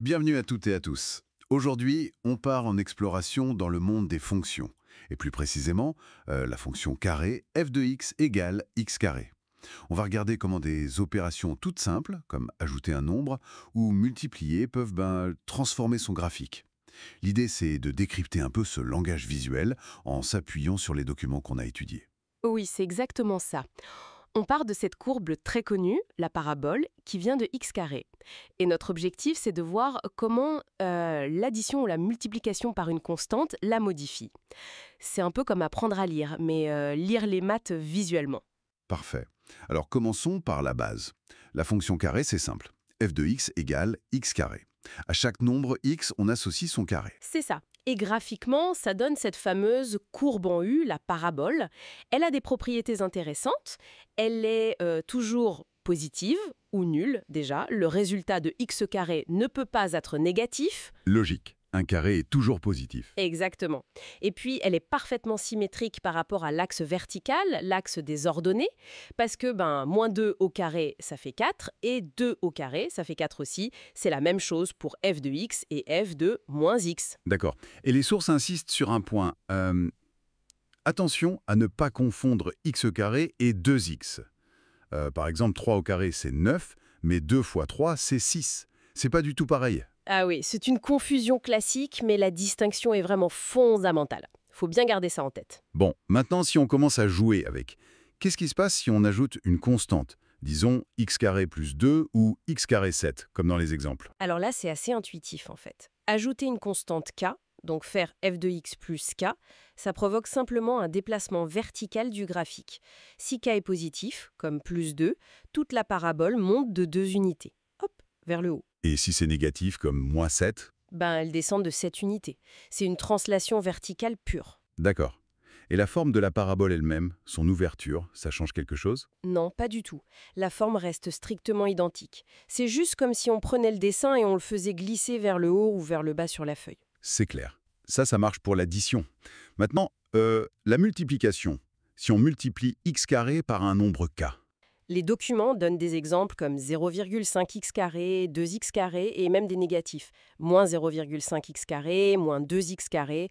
Bienvenue à toutes et à tous. Aujourd'hui, on part en exploration dans le monde des fonctions. Et plus précisément, la fonction carré f de x égale x carré. On va regarder comment des opérations toutes simples, comme ajouter un nombre ou multiplier, peuvent transformer son graphique. L'idée, c'est de décrypter un peu ce langage visuel en s'appuyant sur les documents qu'on a étudiés. Oui, c'est exactement ça. On part de cette courbe très connue, la parabole, qui vient de x carré. Et notre objectif, c'est de voir comment l'addition ou la multiplication par une constante la modifie. C'est un peu comme apprendre à lire, mais lire les maths visuellement. Parfait. Alors commençons par la base. La fonction carré, c'est simple. F de x égale x carré. À chaque nombre x, on associe son carré. C'est ça. Et graphiquement, ça donne cette fameuse courbe en U, la parabole. Elle a des propriétés intéressantes. Elle est toujours positive ou nulle déjà. Le résultat de x carré ne peut pas être négatif. Logique. Un carré est toujours positif. Exactement. Et puis, elle est parfaitement symétrique par rapport à l'axe vertical, l'axe des ordonnées, parce que moins 2 au carré, ça fait 4, et 2 au carré, ça fait 4 aussi. C'est la même chose pour f de x et f de moins x. D'accord. Et les sources insistent sur un point. Attention à ne pas confondre x carré et 2x. Par exemple, 3 au carré, c'est 9, mais 2 fois 3, c'est 6. C'est pas du tout pareil. Ah oui, c'est une confusion classique, mais la distinction est vraiment fondamentale. Faut bien garder ça en tête. Bon, maintenant, si on commence à jouer avec, qu'est-ce qui se passe si on ajoute une constante? Disons x carré plus 2 ou x carré 7, comme dans les exemples. Alors là, c'est assez intuitif en fait. Ajouter une constante k, donc faire f de x plus k, ça provoque simplement un déplacement vertical du graphique. Si k est positif, comme plus 2, toute la parabole monte de 2 unités. Hop, vers le haut. Et si c'est négatif, comme moins 7? Elle descend de 7 unités. C'est une translation verticale pure. D'accord. Et la forme de la parabole elle-même, son ouverture, ça change quelque chose? Non, pas du tout. La forme reste strictement identique. C'est juste comme si on prenait le dessin et on le faisait glisser vers le haut ou vers le bas sur la feuille. C'est clair. Ça marche pour l'addition. Maintenant, la multiplication. Si on multiplie x carré par un nombre k. Les documents donnent des exemples comme 0,5x carré, 2x carré et même des négatifs. Moins 0,5x carré, moins 2x carré.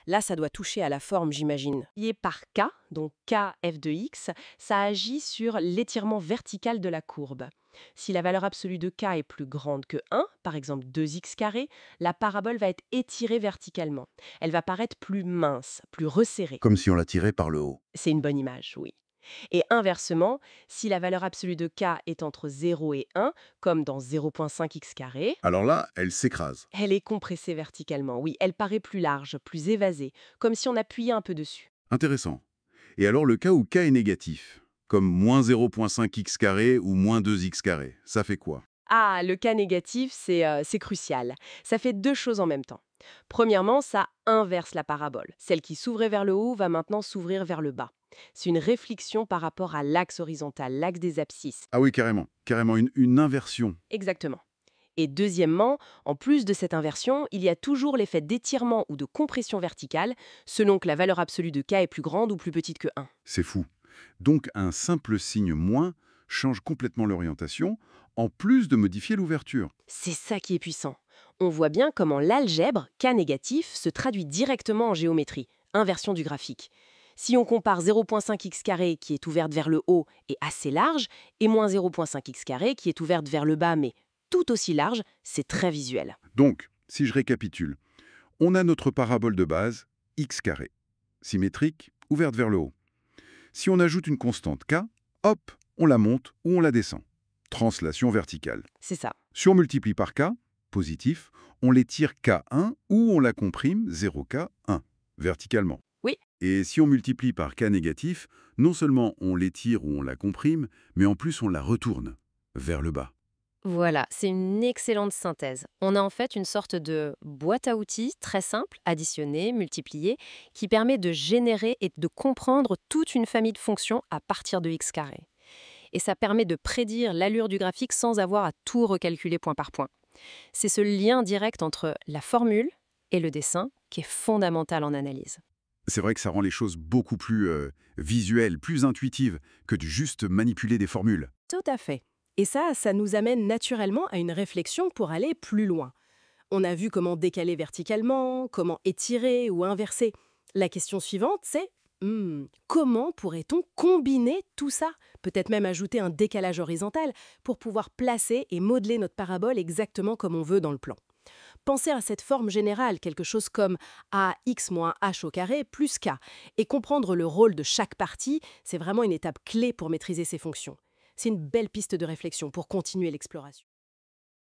Là, ça doit toucher à la forme, j'imagine. Lié par k, donc k f de x, ça agit sur l'étirement vertical de la courbe. Si la valeur absolue de k est plus grande que 1, par exemple 2x carré, la parabole va être étirée verticalement. Elle va paraître plus mince, plus resserrée. Comme si on la tirait par le haut. C'est une bonne image, oui. Et inversement, si la valeur absolue de k est entre 0 et 1, comme dans 0,5x carré, Alors là, elle s'écrase. elle est compressée verticalement. Oui, elle paraît plus large, plus évasée, comme si on appuyait un peu dessus. Intéressant. Et alors le cas où k est négatif, comme moins 0,5x carré ou moins 2x carré, ça fait quoi? Ah, le cas négatif, c'est crucial. Ça fait deux choses en même temps. Premièrement, ça inverse la parabole. Celle qui s'ouvrait vers le haut va maintenant s'ouvrir vers le bas. C'est une réflexion par rapport à l'axe horizontal, l'axe des abscisses. Ah oui, carrément. Carrément une inversion. Exactement. Et deuxièmement, en plus de cette inversion, il y a toujours l'effet d'étirement ou de compression verticale, selon que la valeur absolue de k est plus grande ou plus petite que 1. C'est fou. Donc un simple signe moins change complètement l'orientation, en plus de modifier l'ouverture. C'est ça qui est puissant. On voit bien comment l'algèbre, k négatif, se traduit directement en géométrie, inversion du graphique. Si on compare 0,5x carré qui est ouverte vers le haut et assez large, et moins 0,5x carré qui est ouverte vers le bas mais tout aussi large, c'est très visuel. Donc, si je récapitule, on a notre parabole de base, x carré, symétrique, ouverte vers le haut. Si on ajoute une constante k, hop, on la monte ou on la descend. Translation verticale. C'est ça. Si on multiplie par k, positif, on l'étire k1 ou on la comprime 0k1, verticalement. Oui. Et si on multiplie par k négatif, non seulement on l'étire ou on la comprime, mais en plus on la retourne vers le bas. Voilà, c'est une excellente synthèse. On a en fait une sorte de boîte à outils très simple, additionner, multiplier, qui permet de générer et de comprendre toute une famille de fonctions à partir de x carré. Et ça permet de prédire l'allure du graphique sans avoir à tout recalculer point par point. C'est ce lien direct entre la formule et le dessin qui est fondamental en analyse. C'est vrai que ça rend les choses beaucoup plus visuelles, plus intuitives, que de juste manipuler des formules. Tout à fait. Et ça nous amène naturellement à une réflexion pour aller plus loin. On a vu comment décaler verticalement, comment étirer ou inverser. La question suivante, c'est comment pourrait-on combiner tout ça? Peut-être même ajouter un décalage horizontal pour pouvoir placer et modeler notre parabole exactement comme on veut dans le plan. Pensez à cette forme générale, quelque chose comme ax moins h au carré plus k, et comprendre le rôle de chaque partie, c'est vraiment une étape clé pour maîtriser ces fonctions. C'est une belle piste de réflexion pour continuer l'exploration.